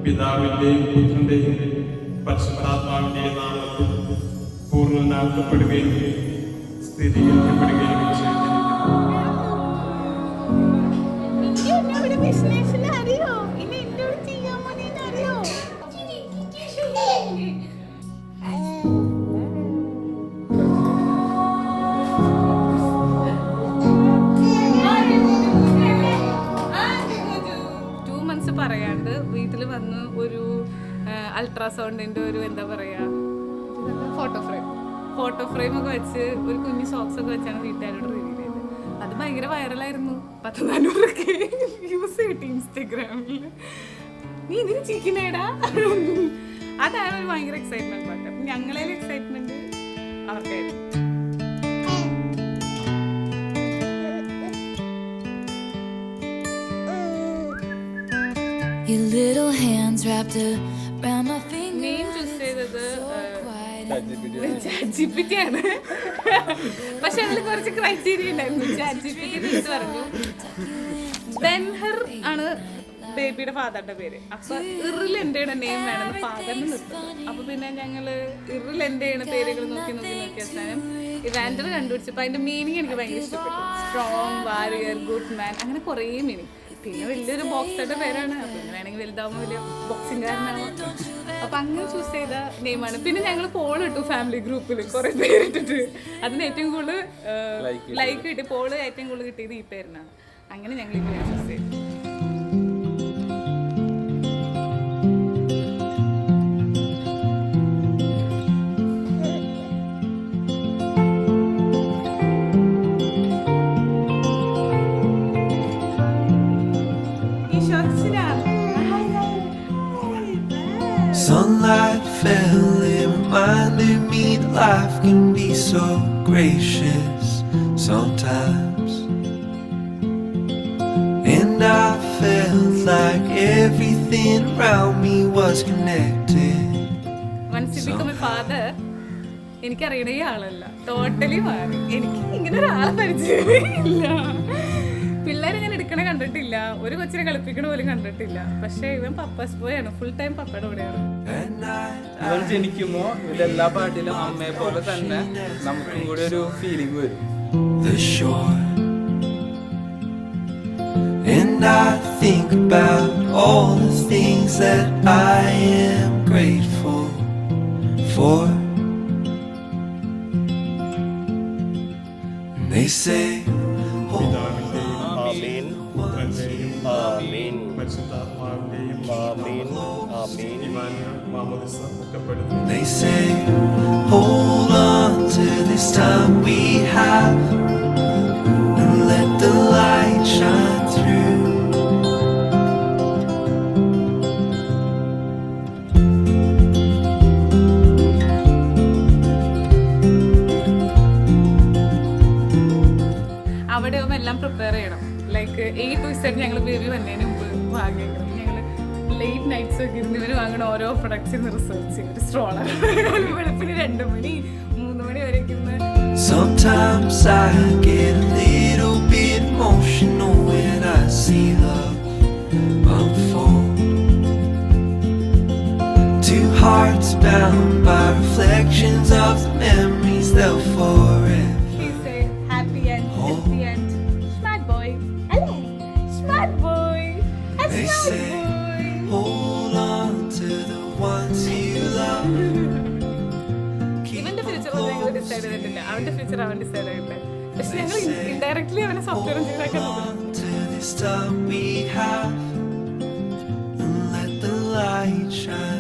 പിതാവിൻ്റെയും പുത്രൻ്റെയും പരിശുദ്ധാത്മാവിൻ്റെയും നാമത്തിൽ പൂർണ്ണനാക്കപ്പെടുകയും സ്ഥിരീകരിക്കപ്പെടുകയും ചെയ്തിരിക്കുന്നു. പറയാണ്ട് വീട്ടിൽ വന്ന് ഒരു അൾട്രാസൗണ്ടിന്റെ ഒരു എന്താ പറയാ ഫോട്ടോ ഫ്രെയിം ഒക്കെ വെച്ച് ഒരു കുഞ്ഞു സോക്സ് ഒക്കെ വെച്ചാണ് വീട്ടുകാരോട് റിവീൽ ചെയ്തത്. അത് ഭയങ്കര വൈറലായിരുന്നു. 1400 വ്യൂസ് കിട്ടി ഇൻസ്റ്റഗ്രാമിൽ. നീ ഇതിന് ചിരിക്കുന്നേടാ. അതാണ് ഒരു ഭയങ്കര എക്സൈറ്റ്മെന്റ് പാട്ട്. ഞങ്ങളെ എക്സൈറ്റ്മെന്റ് അവർക്കായിരുന്നു. Your little hands wrapped around my fingers. Name choose ചെയ്തത് ChatGPT ആണ്. പക്ഷെ അതിൽ കുറച്ച് ക്രൈറ്റീരിയ ഉണ്ടായിരുന്നു. ChatGPT തിരിച്ചു പറഞ്ഞു ബെൻഹർ ആണ് ബേബിയുടെ ഫാദറിന്റെ പേര്. അപ്പൊ ഇറിലെന്റെയാണ് നെയിം വേണമെന്ന് ഫാദറിന് നിർത്തുന്നത്. അപ്പൊ പിന്നെ ഞങ്ങള് ഇറിലെന്റെയാണ് പേരുകൾ നോക്കി അവസാനം ഇവാൻഡർ കണ്ടുപിടിച്ചപ്പോ അതിന്റെ മീനിങ് എനിക്ക് ഭയങ്കര ഇഷ്ടപ്പെട്ടു. സ്ട്രോങ്, വാരിയർ, ഗുഡ് മാൻ, അങ്ങനെ കുറേ മീനിങ്. പിന്നെ വലിയൊരു ബോക്സറുടെ പേരാണ്. പിന്നെ വേണമെങ്കിൽ വലുതാവുമ്പോൾ വലിയ ബോക്സിംഗുകാരനാവും. അപ്പൊ അങ്ങനെ ചൂസ് ചെയ്ത നെയിമാണ്. പിന്നെ ഞങ്ങൾ പോൾ ഇട്ടു ഫാമിലി ഗ്രൂപ്പിൽ കുറെ പേരിട്ടിട്ട്. അതിന് ഏറ്റവും കൂടുതൽ ലൈക്ക് കിട്ടി. പോള് ഏറ്റവും കൂടുതൽ കിട്ടിയത് ഈ പേരിനാണ്. അങ്ങനെ ഞങ്ങൾ ഈ പേര് ചൂസ് ചെയ്തു. Sunlight fell and reminded me that life can be so gracious sometimes. And I felt like everything around me was connected. Once you become a father, എനിക്കറിയണ ഈ ആളല്ല, ടോട്ടലി മാറി. എനിക്ക് ഇങ്ങനെ ഒരാളെ പരിചയമില്ല. പിള്ളേരെ ഞാൻ എടുക്കണ കണ്ടിട്ടില്ല, ഒരു കൊച്ചിനെ കളിപ്പിക്കണ പോലും കണ്ടിട്ടില്ല. പക്ഷെ ഇവൻ പപ്പാസ് പോയാണ്, ഫുൾ ടൈം പപ്പയുടെ കൂടെയാണ്. ഇവൻ ജനിക്കുമ്പോ എല്ലാ പാട്ടിലും അമ്മയെ പോലെ തന്നെ നമുക്കും കൂടി ഒരു ഫീലിംഗ് വരും. And I think about all the things that I am grateful for. And they say, they say, hold on to this time we have and let the light shine through. അവിടെ എല്ലാം prepare ചെയ്യണം. Like A to Z ഞങ്ങൾ baby വന്നതിന് മുമ്പ് വാങ്ങിക്കണം. ഞങ്ങൾ late nights ഒക്കെ ഇരുന്ന് ഇവർ വാങ്ങണ ഓരോ പ്രൊഡക്ട്സിന് റിസർച്ച് ഒരു സ്ട്രോളർ വെളുപ്പിന് 2 മണി 3 മണി വരെ ഇരുന്ന്. Sometimes I get a little bit emotional when I see love unfold. Two hearts bound by reflections of the memories they'll forever. Happy end, happy end. Smart boy. Hello. Smart boy. They say, hold on to the ones you love. ഇവന്റെ future ഞങ്ങൾ decide ചെയ്തിട്ടില്ല. അവന്റെ future അവൻ decide ചെയ്തിട്ടില്ല. പക്ഷെ ഞങ്ങൾ indirectly അവനെ software എഞ്ചിനീയറാക്കാൻ this time we have and let the light shine.